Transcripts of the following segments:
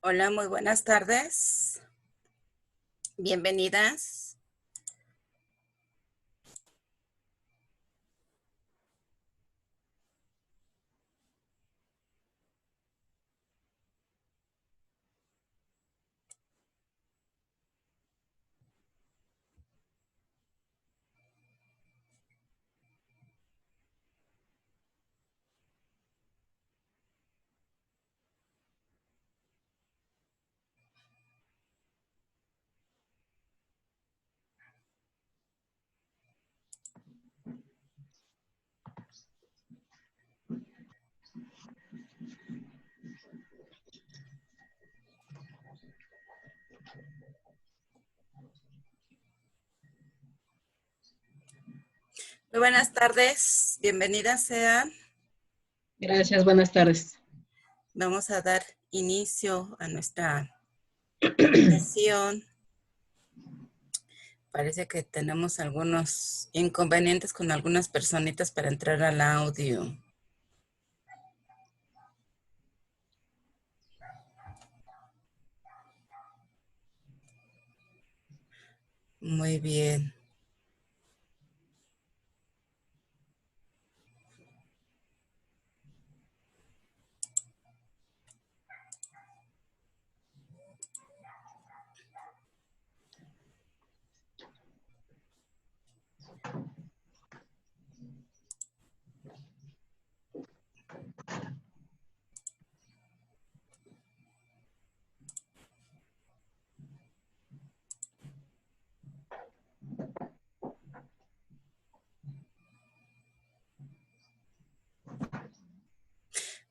Hola, muy buenas tardes. Bienvenidas. Muy buenas tardes. Bienvenidas sean. Gracias, buenas tardes. Vamos a dar inicio a nuestra sesión. Parece que tenemos algunos inconvenientes con algunas personitas para entrar al audio. Muy bien.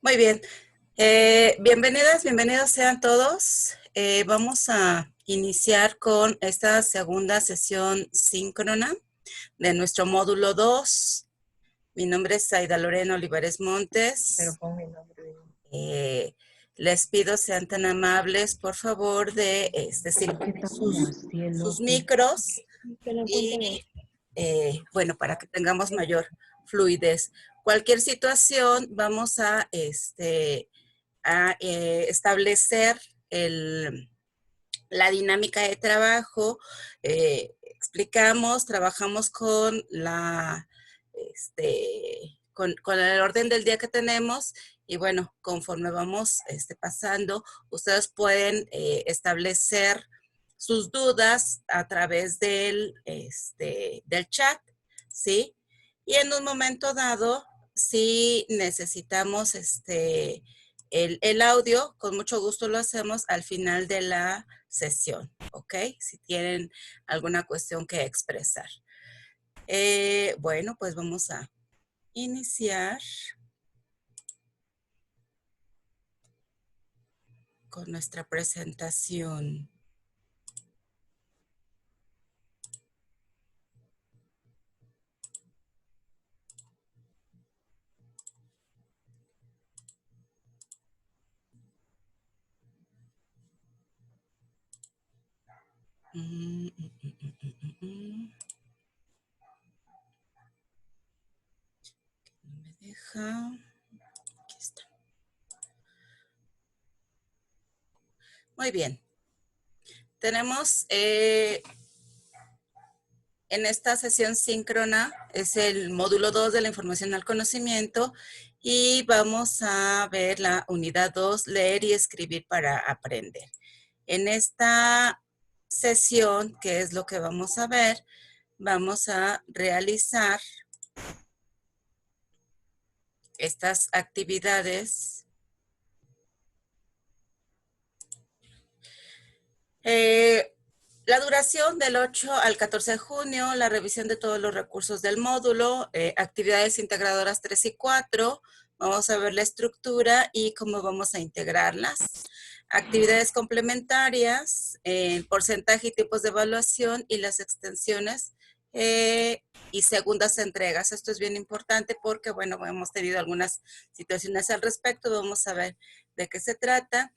Muy bien. Bienvenidas, bienvenidos sean todos. Vamos a iniciar con esta segunda sesión síncrona de nuestro módulo 2. Mi nombre es Aida Lorena Olivares Montes. Pero pon mi nombre. Les pido sean tan amables, por favor, de sus micros y, bueno, para que tengamos mayor fluidez. Cualquier situación, vamos a establecer la dinámica de trabajo. Explicamos, trabajamos con con el orden del día que tenemos y bueno, conforme vamos pasando, ustedes pueden establecer sus dudas a través del chat, ¿sí? Y en un momento dado, si necesitamos el audio, con mucho gusto lo hacemos al final de la sesión, ¿ok? Si tienen alguna cuestión que expresar. Bueno, pues vamos a iniciar con nuestra presentación. No me deja. Aquí está. Muy bien. Tenemos en esta sesión síncrona, es el módulo 2 de la información al conocimiento y vamos a ver la unidad 2, leer y escribir para aprender. En esta sesión, que es lo que vamos a ver, vamos a realizar estas actividades. La duración del 8 al 14 de junio, la revisión de todos los recursos del módulo, actividades integradoras 3 y 4, vamos a ver la estructura y cómo vamos a integrarlas. Actividades complementarias, porcentaje y tipos de evaluación y las extensiones y segundas entregas. Esto es bien importante porque, bueno, hemos tenido algunas situaciones al respecto, vamos a ver de qué se trata.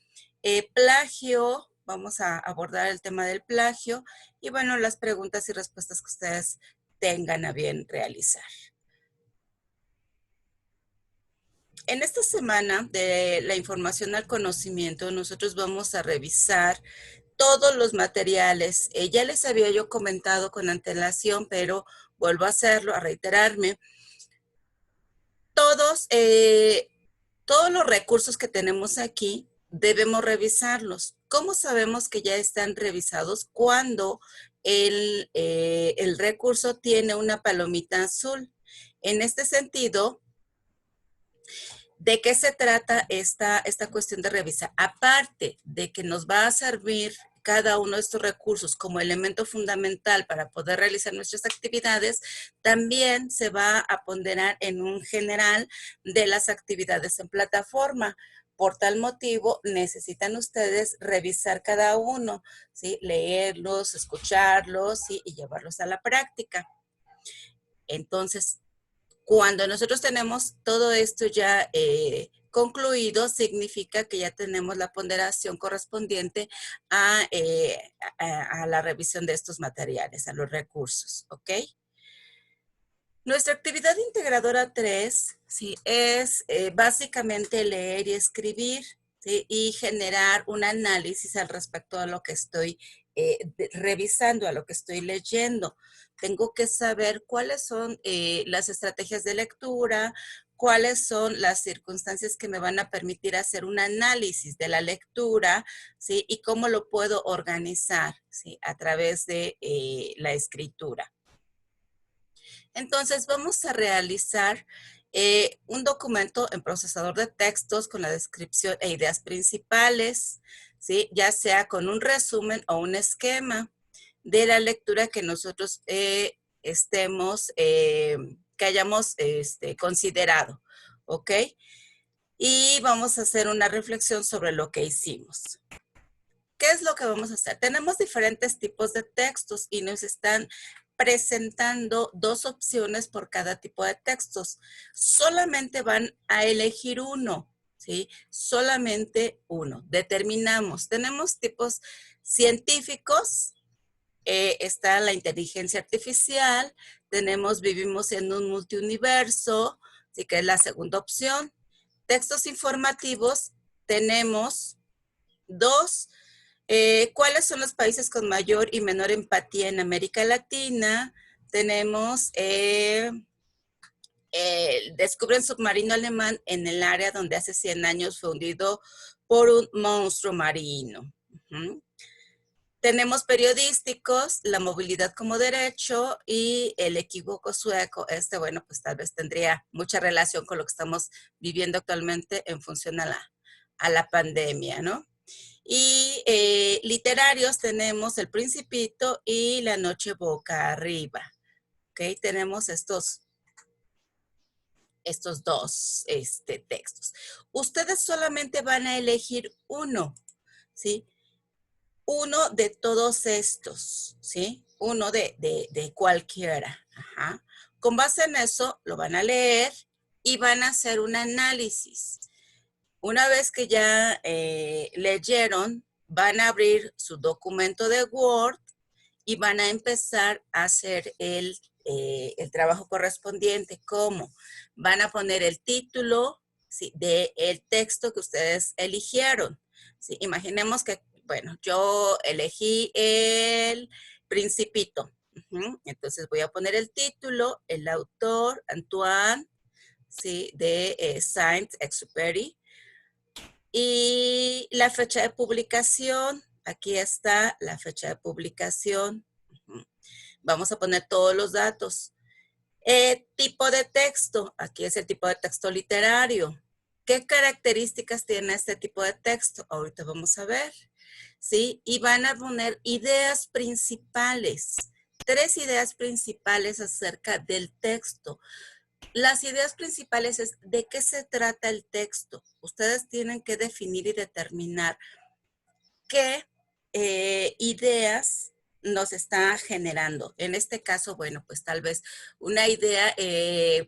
Plagio, vamos a abordar el tema del plagio y bueno, las preguntas y respuestas que ustedes tengan a bien realizar. En esta semana de la información al conocimiento, nosotros vamos a revisar todos los materiales. Ya les había yo comentado con antelación, pero vuelvo a hacerlo, a reiterarme. Todos los recursos que tenemos aquí debemos revisarlos. ¿Cómo sabemos que ya están revisados? Cuando el recurso tiene una palomita azul. En este sentido, ¿de qué se trata esta cuestión de revisar? Aparte de que nos va a servir cada uno de estos recursos como elemento fundamental para poder realizar nuestras actividades, también se va a ponderar en un general de las actividades en plataforma. Por tal motivo, necesitan ustedes revisar cada uno, ¿sí? Leerlos, escucharlos, ¿sí? Y llevarlos a la práctica. Entonces, cuando nosotros tenemos todo esto ya concluido, significa que ya tenemos la ponderación correspondiente a la revisión de estos materiales, a los recursos, ¿ok? Nuestra actividad integradora 3, ¿sí? Es básicamente leer y escribir, ¿sí? Y generar un análisis al respecto a lo que estoy revisando, a lo que estoy leyendo. Tengo que saber cuáles son las estrategias de lectura, cuáles son las circunstancias que me van a permitir hacer un análisis de la lectura, ¿sí? Y cómo lo puedo organizar, ¿sí? A través de la escritura. Entonces vamos a realizar un documento en procesador de textos con la descripción e ideas principales, ¿sí? Ya sea con un resumen o un esquema de la lectura que nosotros que hayamos considerado, ¿ok? Y vamos a hacer una reflexión sobre lo que hicimos. ¿Qué es lo que vamos a hacer? Tenemos diferentes tipos de textos y nos están presentando dos opciones por cada tipo de textos. Solamente van a elegir uno, ¿sí? Solamente uno. Determinamos. Tenemos tipos científicos, está la inteligencia artificial, vivimos en un multiuniverso, ¿sí? Que es la segunda opción. Textos informativos, tenemos dos. ¿Cuáles son los países con mayor y menor empatía en América Latina? Tenemos, descubren submarino alemán en el área donde hace 100 años fue hundido por un monstruo marino. Tenemos periodísticos, la movilidad como derecho y el equívoco sueco. Bueno, pues tal vez tendría mucha relación con lo que estamos viviendo actualmente en función a la pandemia, ¿no? Y literarios tenemos El Principito y La Noche Boca Arriba. ¿Ok? Tenemos estos dos textos. Ustedes solamente van a elegir uno, ¿sí? Uno de todos estos, ¿sí? Uno de cualquiera. Ajá. Con base en eso, lo van a leer y van a hacer un análisis. Una vez que ya leyeron, van a abrir su documento de Word y van a empezar a hacer el trabajo correspondiente. ¿Cómo? Van a poner el título, ¿sí? Del texto que ustedes eligieron. ¿Sí? Imaginemos que, bueno, yo elegí El Principito. Entonces voy a poner el título, el autor, Antoine, ¿sí? De Saint-Exupéry. Y la fecha de publicación, aquí está la fecha de publicación. Vamos a poner todos los datos. Tipo de texto, aquí es el tipo de texto literario. ¿Qué características tiene este tipo de texto? Ahorita vamos a ver, ¿sí? Y van a poner ideas principales, 3 ideas principales acerca del texto. Las ideas principales es de qué se trata el texto. Ustedes tienen que definir y determinar qué ideas nos está generando. En este caso, bueno, pues tal vez una idea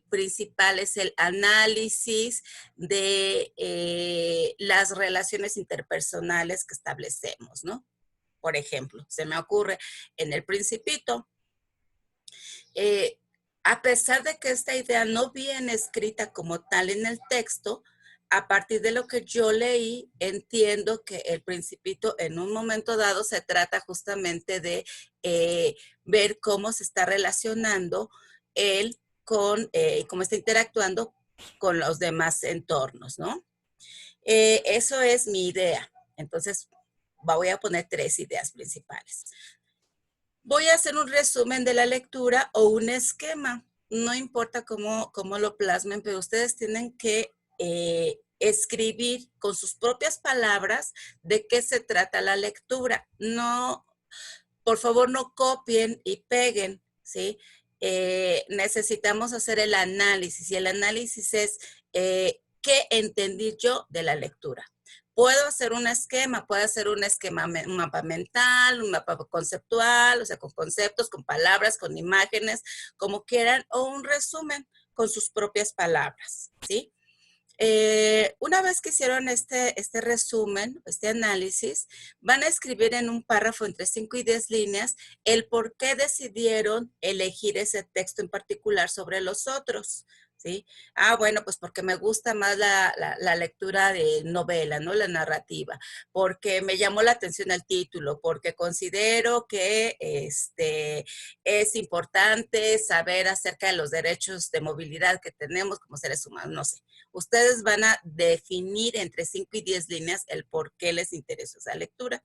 principal es el análisis de las relaciones interpersonales que establecemos, ¿no? Por ejemplo, se me ocurre en El Principito, A pesar de que esta idea no viene escrita como tal en el texto, a partir de lo que yo leí, entiendo que el Principito en un momento dado se trata justamente de ver cómo se está relacionando él con, cómo está interactuando con los demás entornos, ¿no? Eso es mi idea. Entonces, voy a poner 3 ideas principales. Voy a hacer un resumen de la lectura o un esquema. No importa cómo lo plasmen, pero ustedes tienen que escribir con sus propias palabras de qué se trata la lectura. No, por favor, no copien y peguen, ¿sí? Necesitamos hacer el análisis y el análisis es qué entendí yo de la lectura. Puedo hacer un esquema, puedo hacer un esquema, un mapa mental, un mapa conceptual, o sea, con conceptos, con palabras, con imágenes, como quieran, o un resumen con sus propias palabras, ¿sí? Una vez que hicieron este resumen, este análisis, van a escribir en un párrafo entre 5 y 10 líneas el por qué decidieron elegir ese texto en particular sobre los otros, ¿sí? Bueno, pues porque me gusta más la lectura de novela, ¿no? La narrativa, porque me llamó la atención el título, porque considero que es importante saber acerca de los derechos de movilidad que tenemos como seres humanos, no sé. Ustedes van a definir entre 5 y 10 líneas el por qué les interesa esa lectura.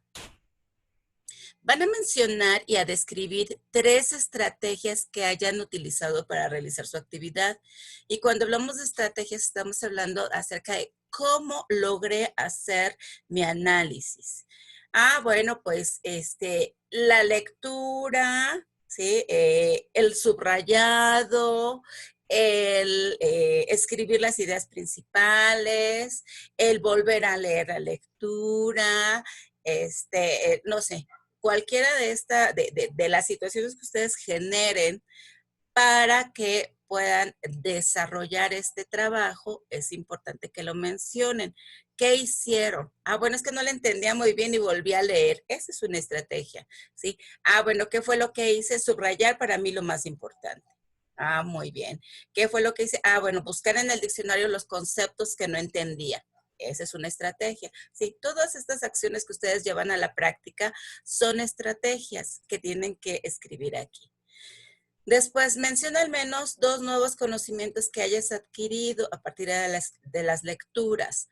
Van a mencionar y a describir 3 estrategias que hayan utilizado para realizar su actividad. Y cuando hablamos de estrategias, estamos hablando acerca de cómo logré hacer mi análisis. Bueno, pues la lectura, ¿sí? El subrayado, el escribir las ideas principales, el volver a leer la lectura, no sé, cualquiera de las situaciones que ustedes generen para que puedan desarrollar este trabajo, es importante que lo mencionen. ¿Qué hicieron? Bueno, es que no le entendía muy bien y volví a leer. Esa es una estrategia, ¿sí? Bueno, ¿qué fue lo que hice? Subrayar para mí lo más importante. Muy bien. ¿Qué fue lo que hice? Bueno, buscar en el diccionario los conceptos que no entendía. Esa es una estrategia. Sí, todas estas acciones que ustedes llevan a la práctica son estrategias que tienen que escribir aquí. Después, menciona al menos 2 nuevos conocimientos que hayas adquirido a partir de las lecturas.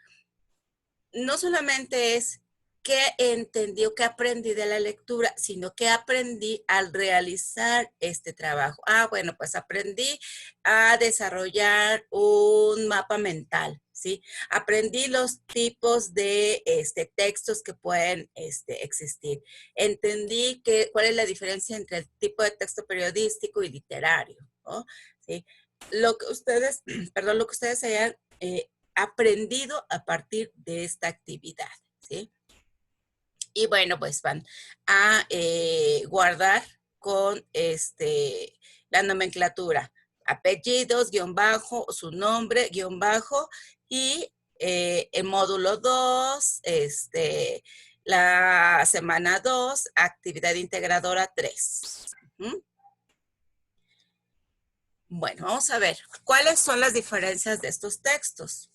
No solamente es qué entendí o qué aprendí de la lectura, sino qué aprendí al realizar este trabajo. Bueno, pues aprendí a desarrollar un mapa mental, ¿sí? Aprendí los tipos de textos que pueden existir. Entendí cuál es la diferencia entre el tipo de texto periodístico y literario, ¿no? ¿Sí? Lo que ustedes, perdón, lo que ustedes hayan aprendido a partir de esta actividad, ¿sí? Y bueno, pues van a guardar con la nomenclatura, apellidos, guión bajo, su nombre, guión bajo, y el módulo 2, la semana 2, actividad integradora 3. Bueno, vamos a ver, ¿cuáles son las diferencias de estos textos?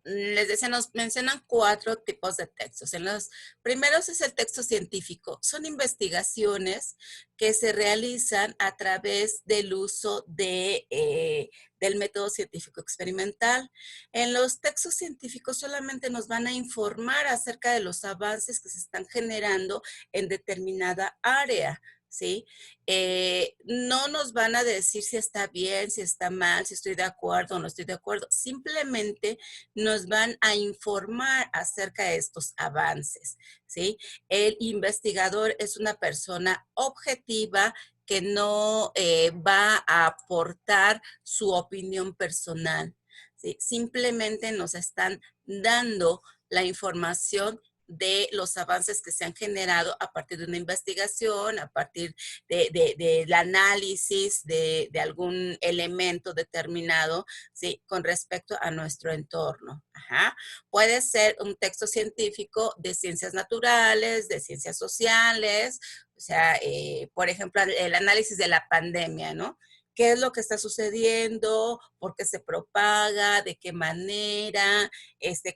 Les decía, nos mencionan 4 tipos de textos. En los primeros es el texto científico. Son investigaciones que se realizan a través del uso del método científico experimental. En los textos científicos solamente nos van a informar acerca de los avances que se están generando en determinada área, ¿sí? No nos van a decir si está bien, si está mal, si estoy de acuerdo o no estoy de acuerdo. Simplemente nos van a informar acerca de estos avances, ¿sí? El investigador es una persona objetiva que no va a aportar su opinión personal, ¿sí? Simplemente nos están dando la información de los avances que se han generado a partir de una investigación, a partir del análisis de algún elemento determinado, ¿sí? Con respecto a nuestro entorno. Ajá. Puede ser un texto científico de ciencias naturales, de ciencias sociales, o sea, por ejemplo, el análisis de la pandemia, ¿no? ¿Qué es lo que está sucediendo? ¿Por qué se propaga? ¿De qué manera?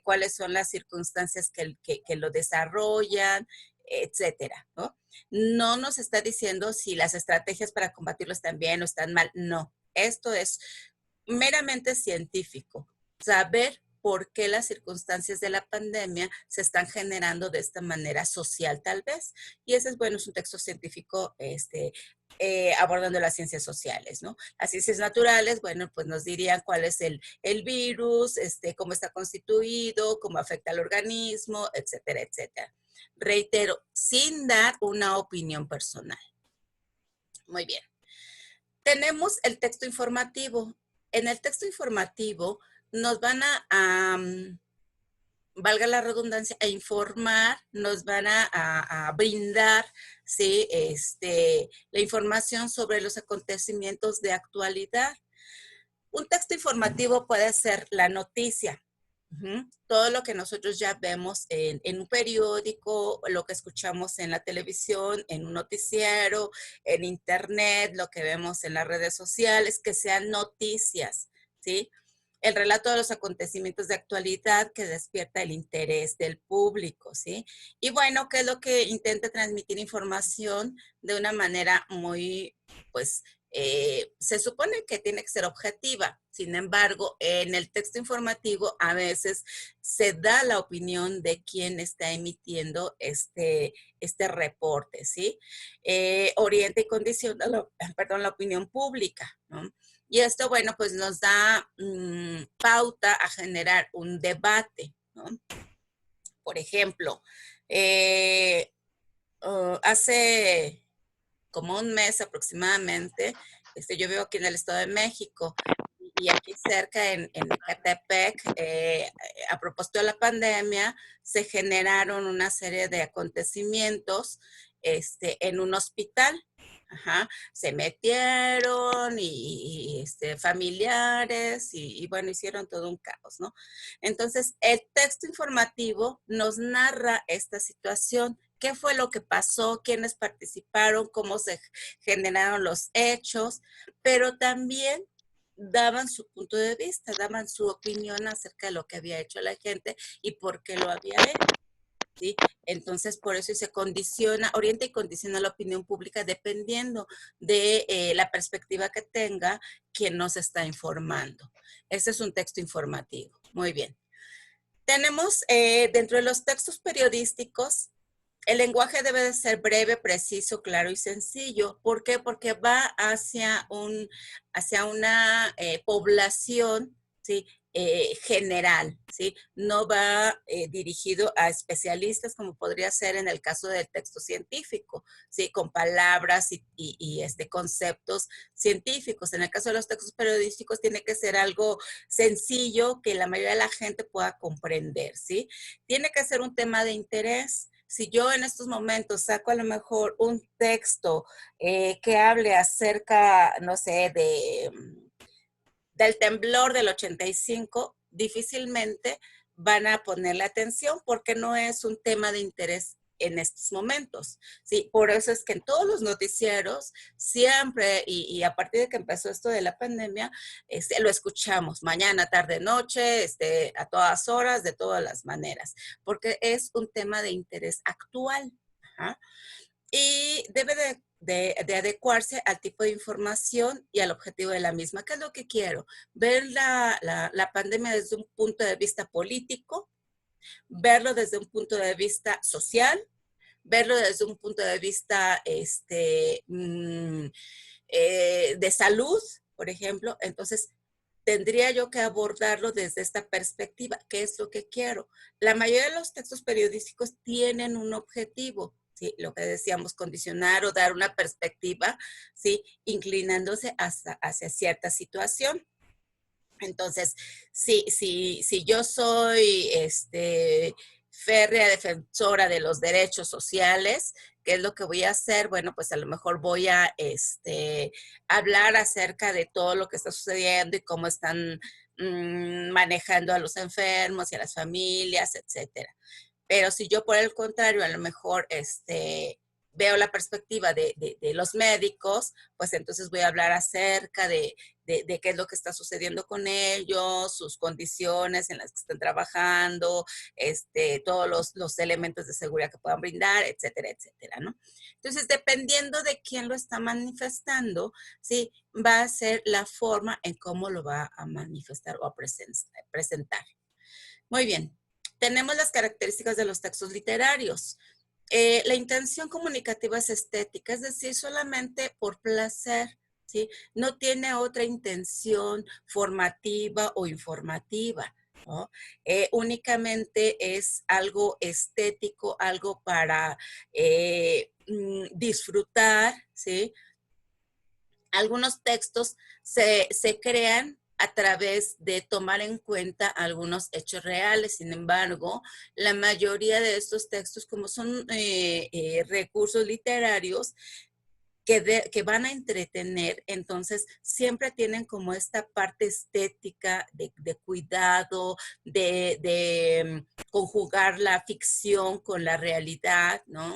¿Cuáles son las circunstancias que lo desarrollan? Etcétera, ¿no? No nos está diciendo si las estrategias para combatirlo están bien o están mal. No, esto es meramente científico. Saber por qué las circunstancias de la pandemia se están generando de esta manera social, tal vez. Y ese es, bueno, es un texto científico abordando las ciencias sociales, ¿no? Las ciencias naturales, bueno, pues nos dirían cuál es el virus, cómo está constituido, cómo afecta al organismo, etcétera, etcétera. Reitero, sin dar una opinión personal. Muy bien. Tenemos el texto informativo. En el texto informativo nos van valga la redundancia, a informar, nos van a brindar, ¿sí? La información sobre los acontecimientos de actualidad. Un texto informativo puede ser la noticia, todo lo que nosotros ya vemos en un periódico, lo que escuchamos en la televisión, en un noticiero, en internet, lo que vemos en las redes sociales, que sean noticias, ¿sí? El relato de los acontecimientos de actualidad que despierta el interés del público, ¿sí? Y bueno, ¿qué es lo que intenta transmitir información de una manera muy, pues, se supone que tiene que ser objetiva. Sin embargo, en el texto informativo a veces se da la opinión de quien está emitiendo este reporte, ¿sí? Orienta y condiciona la opinión pública, ¿no? Y esto, bueno, pues nos da pauta a generar un debate, ¿no? Por ejemplo, hace como un mes aproximadamente, yo vivo aquí en el Estado de México y aquí cerca en Ecatepec, a propósito de la pandemia, se generaron una serie de acontecimientos en un hospital. Ajá. Se metieron y familiares y bueno, hicieron todo un caos, ¿no? Entonces, el texto informativo nos narra esta situación. ¿Qué fue lo que pasó? ¿Quiénes participaron? ¿Cómo se generaron los hechos? Pero también daban su punto de vista, daban su opinión acerca de lo que había hecho la gente y por qué lo había hecho, ¿sí? Entonces, por eso se condiciona, orienta y condiciona la opinión pública dependiendo de la perspectiva que tenga quien nos está informando. Ese es un texto informativo. Muy bien. Tenemos dentro de los textos periodísticos, el lenguaje debe de ser breve, preciso, claro y sencillo. ¿Por qué? Porque va hacia una población, ¿sí? General, ¿sí? No va dirigido a especialistas como podría ser en el caso del texto científico, ¿sí? Con palabras y conceptos científicos. En el caso de los textos periodísticos tiene que ser algo sencillo que la mayoría de la gente pueda comprender, ¿sí? Tiene que ser un tema de interés. Si yo en estos momentos saco a lo mejor un texto que hable acerca, no sé, del temblor del 85, difícilmente van a ponerle atención porque no es un tema de interés en estos momentos, ¿sí? Por eso es que en todos los noticieros siempre, y a partir de que empezó esto de la pandemia, lo escuchamos mañana, tarde, noche, a todas horas, de todas las maneras, porque es un tema de interés actual. Ajá. Y debe de adecuarse al tipo de información y al objetivo de la misma. ¿Qué es lo que quiero? Ver la pandemia desde un punto de vista político, verlo desde un punto de vista social, verlo desde un punto de vista de salud, por ejemplo. Entonces, tendría yo que abordarlo desde esta perspectiva. ¿Qué es lo que quiero? La mayoría de los textos periodísticos tienen un objetivo, ¿sí? Lo que decíamos, condicionar o dar una perspectiva, ¿sí? Inclinándose hacia cierta situación. Entonces, si yo soy férrea defensora de los derechos sociales. ¿Qué es lo que voy a hacer? Bueno, pues a lo mejor voy a hablar acerca de todo lo que está sucediendo y cómo están manejando a los enfermos y a las familias, etcétera. Pero si yo por el contrario, a lo mejor veo la perspectiva de los médicos, pues entonces voy a hablar acerca de qué es lo que está sucediendo con ellos, sus condiciones en las que están trabajando, todos los elementos de seguridad que puedan brindar, etcétera, etcétera, ¿no? Entonces, dependiendo de quién lo está manifestando, ¿sí? Va a ser la forma en cómo lo va a manifestar o a presentar. Muy bien. Tenemos las características de los textos literarios. La intención comunicativa es estética, es decir, solamente por placer, ¿sí? No tiene otra intención formativa o informativa, ¿no? Únicamente es algo estético, algo para disfrutar, ¿sí? Algunos textos se crean a través de tomar en cuenta algunos hechos reales. Sin embargo, la mayoría de estos textos, como son recursos literarios que van a entretener, entonces siempre tienen como esta parte estética de cuidado, de conjugar la ficción con la realidad, ¿no?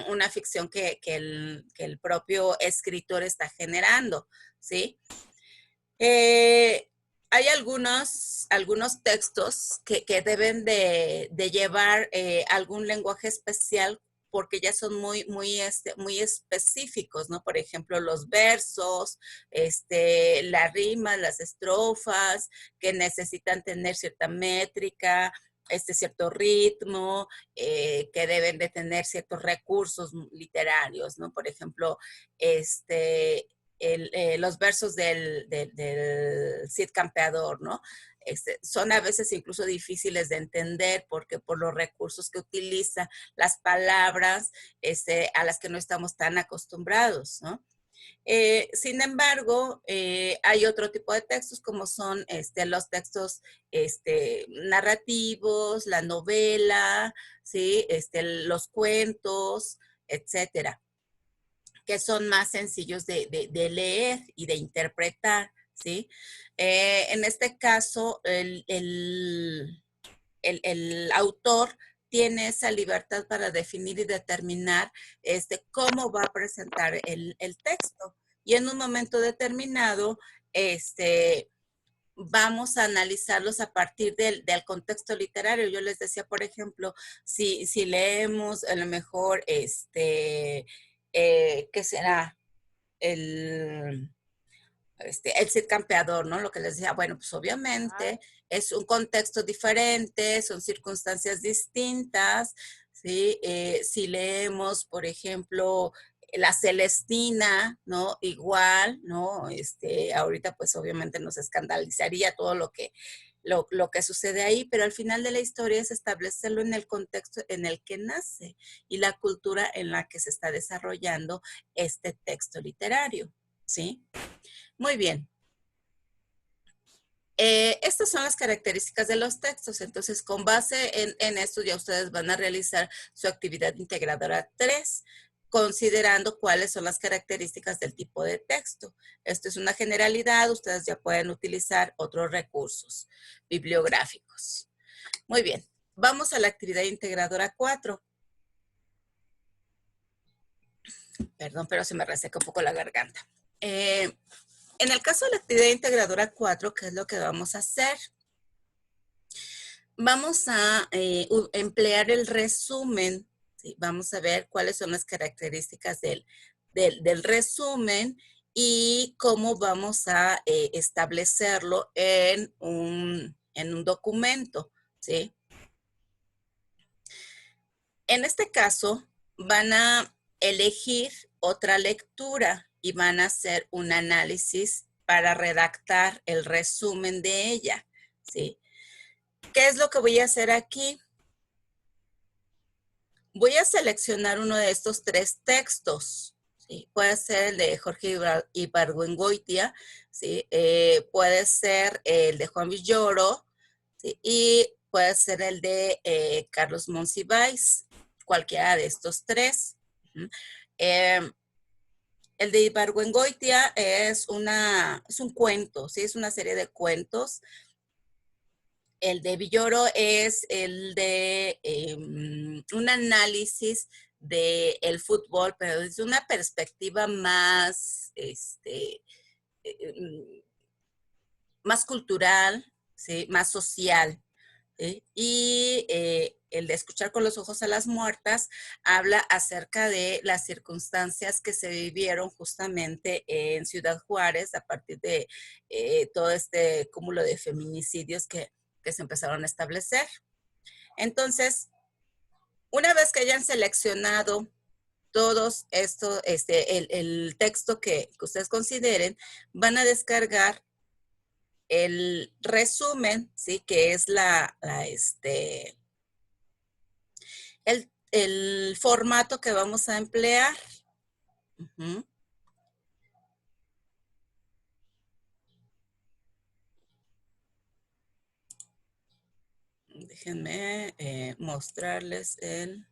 Una ficción que el propio escritor está generando, ¿sí? Hay algunos textos que deben de llevar algún lenguaje especial porque ya son muy específicos, ¿no? Por ejemplo, los versos, las rimas, las estrofas, que necesitan tener cierta métrica, cierto ritmo, que deben de tener ciertos recursos literarios, ¿no? Por ejemplo, los versos del Cid Campeador, ¿no? Son a veces incluso difíciles de entender porque por los recursos que utiliza, las palabras a las que no estamos tan acostumbrados, ¿no? Sin embargo, hay otro tipo de textos como son los textos narrativos, la novela, ¿sí? Los cuentos, etcétera, que son más sencillos de leer y de interpretar, ¿sí? En este caso, el autor tiene esa libertad para definir y determinar cómo va a presentar el texto. Y en un momento determinado, vamos a analizarlos a partir del contexto literario. Yo les decía, por ejemplo, si leemos a lo mejor, ¿qué será? El Cid Campeador, ¿no? Lo que les decía, bueno, pues obviamente es un contexto diferente, son circunstancias distintas, ¿sí? Si leemos, por ejemplo, La Celestina, ¿no? Igual, ¿no? Ahorita pues obviamente nos escandalizaría todo lo que sucede ahí, pero al final de la historia es establecerlo en el contexto en el que nace y la cultura en la que se está desarrollando este texto literario, ¿sí? Muy bien. Estas son las características de los textos. Entonces, con base en esto, ya ustedes van a realizar su actividad integradora 3, considerando cuáles son las características del tipo de texto. Esto es una generalidad. Ustedes ya pueden utilizar otros recursos bibliográficos. Muy bien. Vamos a la actividad integradora 4. Perdón, pero se me reseca un poco la garganta. En el caso de la actividad integradora 4, ¿qué es lo que vamos a hacer? Vamos a emplear el resumen, ¿sí? Vamos a ver cuáles son las características del resumen y cómo vamos a establecerlo en un documento, ¿sí? En este caso, van a elegir otra lectura y van a hacer un análisis para redactar el resumen de ella, ¿sí? ¿Qué es lo que voy a hacer aquí? Voy a seleccionar uno de estos 3 textos, ¿sí? Puede ser el de Jorge Ibargüengoitia, ¿sí? Puede ser el de Juan Villoro, ¿sí? Y puede ser el de Carlos Monsiváis, cualquiera de estos tres. El de Ibargüengoitia es un cuento, ¿sí? Es una serie de cuentos. El de Villoro es el de un análisis del fútbol, pero desde una perspectiva más, más cultural, ¿sí? Más social. Y el de Escuchar con los ojos a las muertas habla acerca de las circunstancias que se vivieron justamente en Ciudad Juárez a partir de todo este cúmulo de feminicidios que se empezaron a establecer. Entonces, una vez que hayan seleccionado todos esto, el texto que ustedes consideren, van a descargar el resumen, ¿sí? Que es el formato que vamos a emplear. Uh-huh. Déjenme mostrarles el...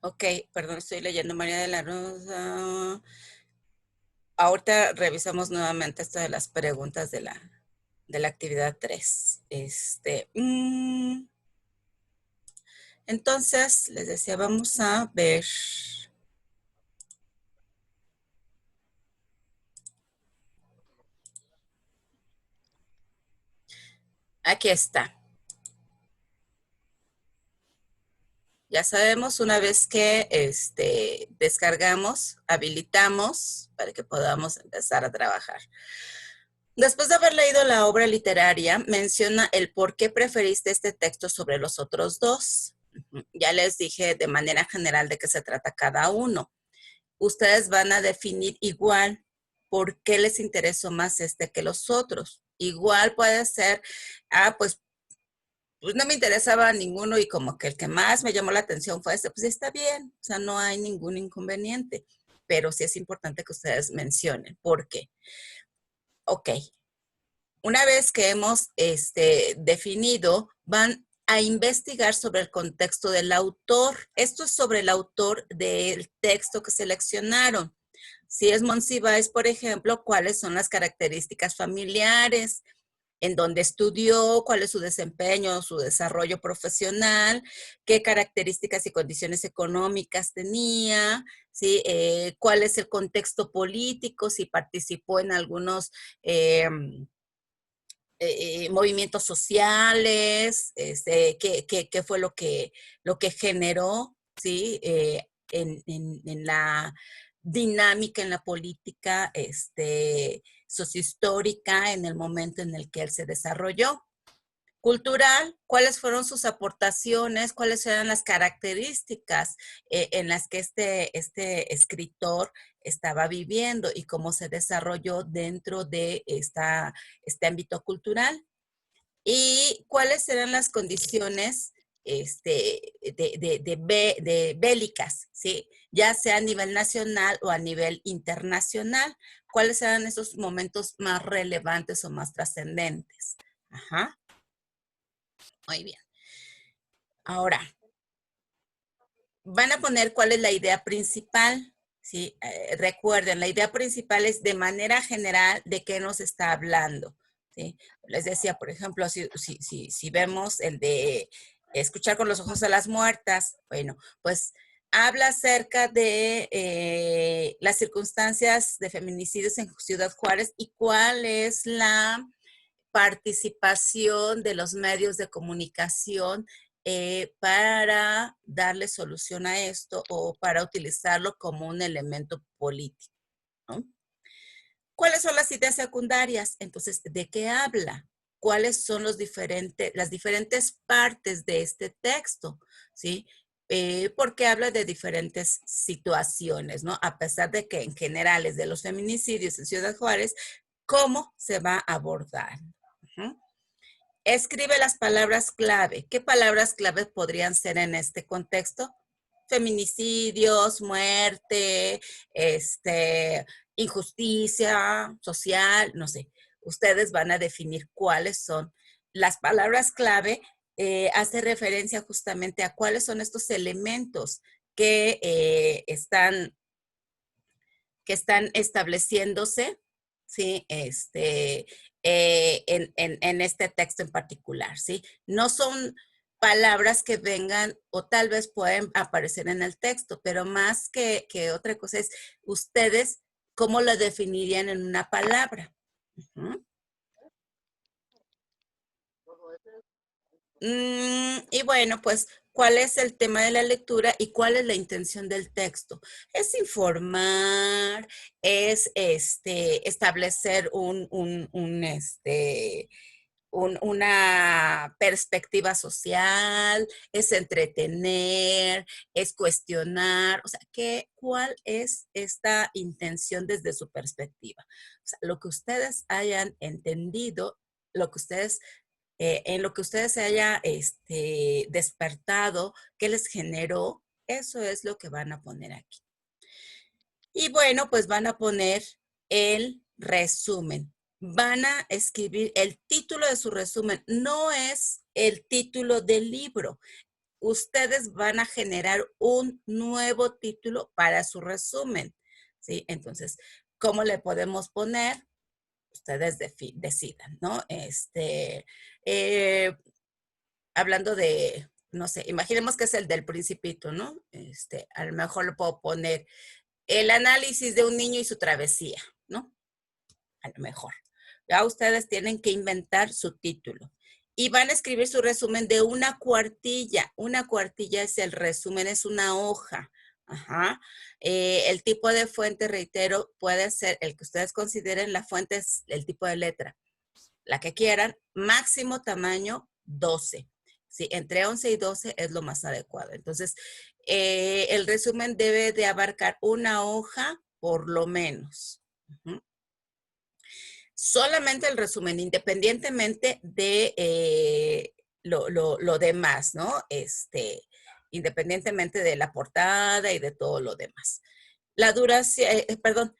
Ok, perdón, estoy leyendo María de la Rosa. Ahorita revisamos nuevamente esto de las preguntas de la actividad 3. Entonces, les decía, vamos a ver. Aquí está. Ya sabemos, una vez que descargamos, habilitamos para que podamos empezar a trabajar. Después de haber leído la obra literaria, menciona el por qué preferiste este texto sobre los otros dos. Ya les dije de manera general de qué se trata cada uno. Ustedes van a definir igual por qué les interesó más este que los otros. Igual puede ser, pues no me interesaba ninguno y como que el que más me llamó la atención fue este, pues está bien, o sea, no hay ningún inconveniente, pero sí es importante que ustedes mencionen. ¿Por qué? Ok, una vez que hemos definido, van a investigar sobre el contexto del autor. Esto es sobre el autor del texto que seleccionaron. Si es Monsiváis, por ejemplo, ¿cuáles son las características familiares? En dónde estudió, cuál es su desempeño, su desarrollo profesional, qué características y condiciones económicas tenía, ¿sí? Cuál es el contexto político, si participó en algunos movimientos sociales, qué fue lo que generó, ¿sí? En la dinámica en la política sociohistórica en el momento en el que él se desarrolló. Cultural, cuáles fueron sus aportaciones, cuáles eran las características en las que este escritor estaba viviendo y cómo se desarrolló dentro de este ámbito cultural. Y cuáles eran las condiciones de bélicas, ¿sí? Ya sea a nivel nacional o a nivel internacional. ¿Cuáles eran esos momentos más relevantes o más trascendentes? Ajá. Muy bien. Ahora, van a poner cuál es la idea principal. ¿Sí? Recuerden, la idea principal es de manera general de qué nos está hablando. ¿Sí? Les decía, por ejemplo, si vemos el de escuchar con los ojos a las muertas, bueno, pues habla acerca de las circunstancias de feminicidios en Ciudad Juárez y cuál es la participación de los medios de comunicación para darle solución a esto o para utilizarlo como un elemento político, ¿no? ¿Cuáles son las ideas secundarias? Entonces, ¿de qué habla? ¿Cuáles son las diferentes partes de este texto? ¿Sí? Porque habla de diferentes situaciones, ¿no? A pesar de que en general es de los feminicidios en Ciudad Juárez, ¿cómo se va a abordar? Uh-huh. Escribe las palabras clave. ¿Qué palabras clave podrían ser en este contexto? feminicidios, muerte, injusticia social, no sé. Ustedes van a definir cuáles son las palabras clave. Hace referencia justamente a cuáles son estos elementos que están estableciéndose, ¿sí? En este texto en particular, ¿sí? No son palabras que vengan o tal vez pueden aparecer en el texto, pero más que otra cosa es ustedes cómo lo definirían en una palabra. Uh-huh. Y bueno, pues, ¿cuál es el tema de la lectura y cuál es la intención del texto? Es informar, es establecer una perspectiva social, es entretener, es cuestionar, o sea, ¿cuál es esta intención desde su perspectiva? O sea, lo que ustedes hayan entendido, lo que ustedes en lo que ustedes se haya despertado, qué les generó, eso es lo que van a poner aquí. Y bueno, pues van a poner el resumen. Van a escribir el título de su resumen. No es el título del libro. Ustedes van a generar un nuevo título para su resumen, ¿sí? Entonces, ¿cómo le podemos poner? Ustedes decidan, ¿no? Hablando de, no sé, imaginemos que es el del Principito, ¿no? A lo mejor le puedo poner el análisis de un niño y su travesía, ¿no? A lo mejor. Ya ustedes tienen que inventar su título. Y van a escribir su resumen de una cuartilla. Una cuartilla es el resumen, es una hoja. Ajá. El tipo de fuente, reitero, puede ser el que ustedes consideren. La fuente es el tipo de letra. La que quieran. Máximo tamaño 12. Sí, entre 11 y 12 es lo más adecuado. Entonces, el resumen debe de abarcar una hoja por lo menos. Uh-huh. Solamente el resumen, independientemente de lo demás, ¿no? Independientemente de la portada y de todo lo demás. La duración, perdón,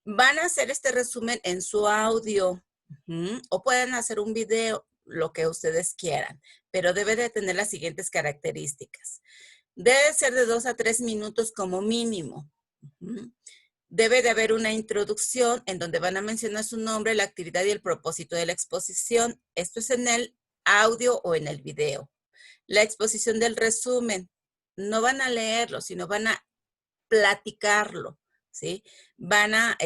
van a hacer este resumen en su audio o pueden hacer un video, lo que ustedes quieran, pero debe de tener las siguientes características. Debe ser de 2 a 3 minutos como mínimo. Debe de haber una introducción en donde van a mencionar su nombre, la actividad y el propósito de la exposición. Esto es en el audio o en el video. La exposición del resumen. No van a leerlo, sino van a platicarlo, ¿sí? Van a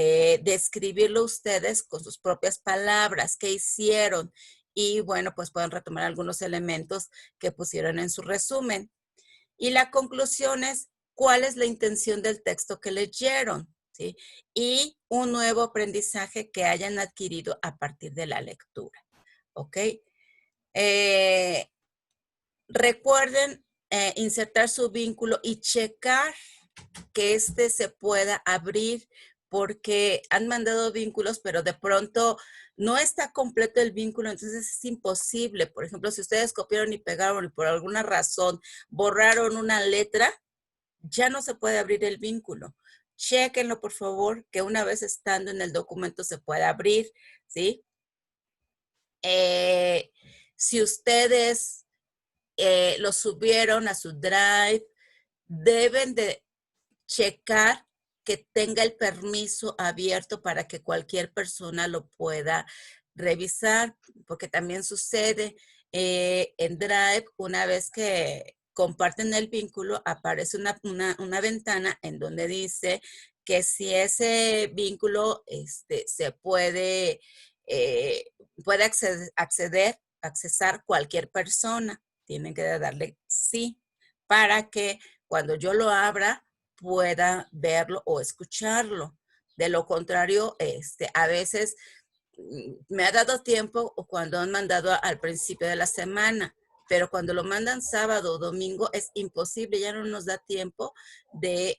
describirlo ustedes con sus propias palabras, qué hicieron. Y bueno, pues pueden retomar algunos elementos que pusieron en su resumen. Y la conclusión es cuál es la intención del texto que leyeron, ¿sí? Y un nuevo aprendizaje que hayan adquirido a partir de la lectura, ¿ok? Recuerden insertar su vínculo y checar que se pueda abrir, porque han mandado vínculos, pero de pronto no está completo el vínculo, entonces es imposible. Por ejemplo, si ustedes copiaron y pegaron y por alguna razón borraron una letra, ya no se puede abrir el vínculo. Chéquenlo, por favor, que una vez estando en el documento se pueda abrir, ¿sí? Si ustedes lo subieron a su Drive, deben de checar que tenga el permiso abierto para que cualquier persona lo pueda revisar, porque también sucede en Drive, una vez que comparten el vínculo, aparece una ventana en donde dice que si ese vínculo se puede accesar cualquier persona. Tienen que darle sí para que cuando yo lo abra pueda verlo o escucharlo. De lo contrario, a veces me ha dado tiempo o cuando han mandado al principio de la semana, pero cuando lo mandan sábado o domingo es imposible, ya no nos da tiempo de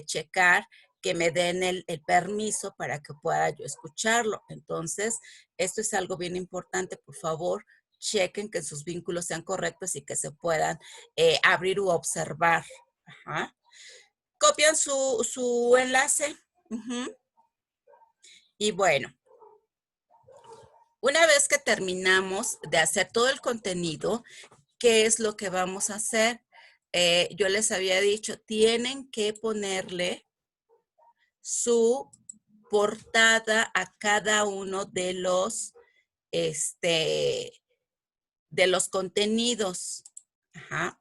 checar que me den el permiso para que pueda yo escucharlo. Entonces, esto es algo bien importante, por favor, chequen que sus vínculos sean correctos y que se puedan abrir u observar Ajá. Copian su enlace. Ujú. Y bueno, una vez que terminamos de hacer todo el contenido, ¿qué es lo que vamos a hacer? Yo les había dicho, tienen que ponerle su portada a cada uno de los contenidos. Ajá.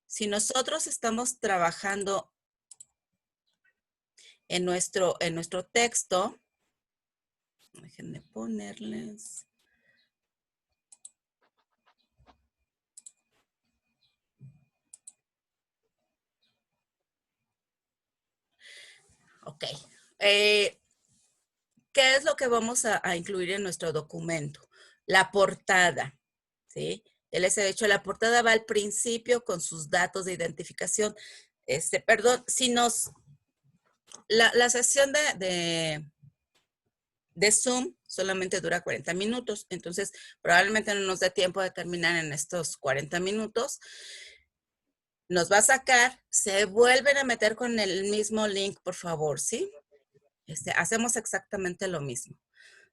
Si nosotros estamos trabajando en nuestro texto, déjenme ponerles. Ok. ¿Qué es lo que vamos a incluir en nuestro documento? La portada, ¿sí? Ya les he dicho, la portada va al principio con sus datos de identificación. Perdón, la sesión de Zoom solamente dura 40 minutos, entonces probablemente no nos dé tiempo de terminar en estos 40 minutos. Nos va a sacar, se vuelven a meter con el mismo link, por favor, ¿sí? Hacemos exactamente lo mismo.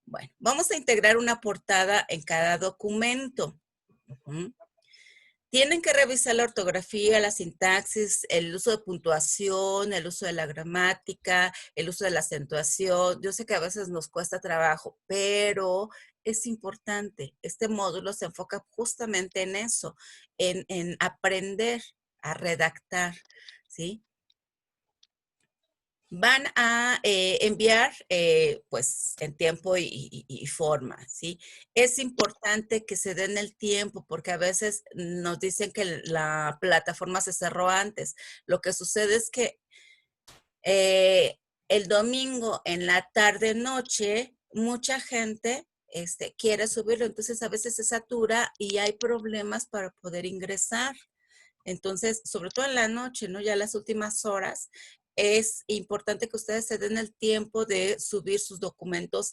Bueno, vamos a integrar una portada en cada documento. Uh-huh. Tienen que revisar la ortografía, la sintaxis, el uso de puntuación, el uso de la gramática, el uso de la acentuación. Yo sé que a veces nos cuesta trabajo, pero es importante. Este módulo se enfoca justamente en eso, en aprender a redactar, ¿sí? Van a enviar pues en tiempo y forma, ¿sí? Es importante que se den el tiempo porque a veces nos dicen que la plataforma se cerró antes. Lo que sucede es que el domingo en la tarde-noche mucha gente quiere subirlo, entonces a veces se satura y hay problemas para poder ingresar. Entonces, sobre todo en la noche, ¿no? Ya las últimas horas, es importante que ustedes se den el tiempo de subir sus documentos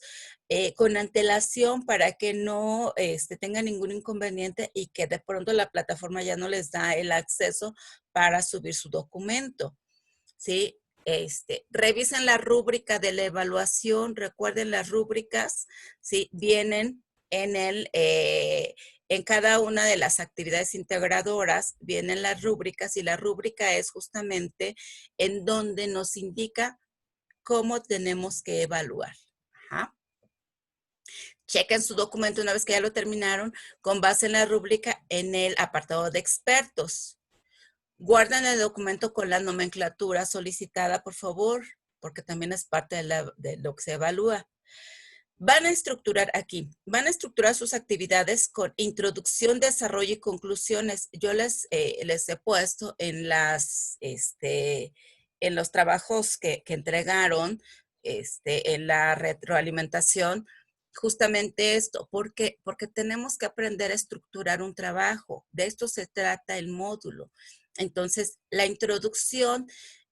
con antelación para que no tengan ningún inconveniente y que de pronto la plataforma ya no les da el acceso para subir su documento, ¿sí? Revisen la rúbrica de la evaluación, recuerden las rúbricas, ¿sí? Vienen en cada una de las actividades integradoras, vienen las rúbricas y la rúbrica es justamente en donde nos indica cómo tenemos que evaluar. Ajá. Chequen su documento una vez que ya lo terminaron con base en la rúbrica en el apartado de expertos. Guarden el documento con la nomenclatura solicitada, por favor, porque también es parte de lo que se evalúa. Van a estructurar sus actividades con introducción, desarrollo y conclusiones. Yo les he puesto en los trabajos que entregaron, en la retroalimentación, justamente esto, porque tenemos que aprender a estructurar un trabajo. De esto se trata el módulo. Entonces, la introducción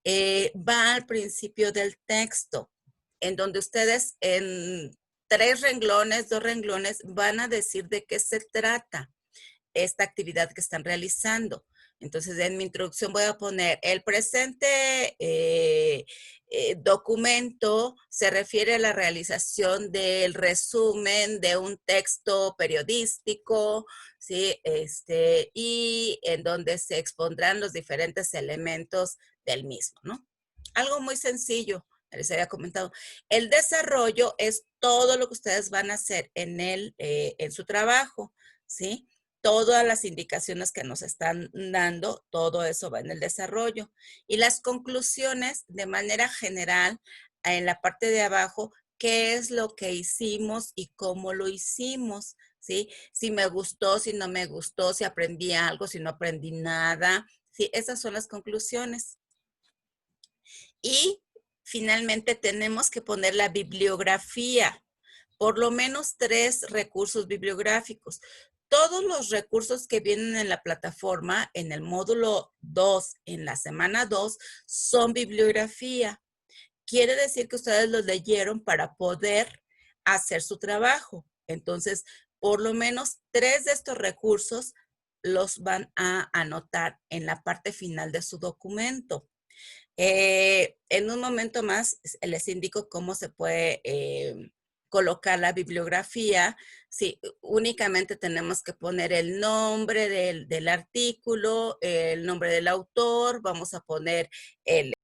va al principio del texto, en donde ustedes en 3 renglones, 2 renglones, van a decir de qué se trata esta actividad que están realizando. Entonces, en mi introducción voy a poner el presente documento se refiere a la realización del resumen de un texto periodístico, ¿sí? Y en donde se expondrán los diferentes elementos del mismo, ¿no? Algo muy sencillo, les había comentado. El desarrollo es todo lo que ustedes van a hacer en su trabajo, ¿sí? Todas las indicaciones que nos están dando, todo eso va en el desarrollo. Y las conclusiones, de manera general, en la parte de abajo, qué es lo que hicimos y cómo lo hicimos, ¿sí? Si me gustó, si no me gustó, si aprendí algo, si no aprendí nada, ¿sí? Esas son las conclusiones. Y finalmente tenemos que poner la bibliografía, por lo menos 3 recursos bibliográficos. Todos los recursos que vienen en la plataforma, en el módulo 2, en la semana 2, son bibliografía. Quiere decir que ustedes los leyeron para poder hacer su trabajo. Entonces, por lo menos 3 de estos recursos los van a anotar en la parte final de su documento. En un momento más les indico cómo se puede colocar la bibliografía. Sí, únicamente tenemos que poner el nombre del artículo, el nombre del autor, vamos a poner el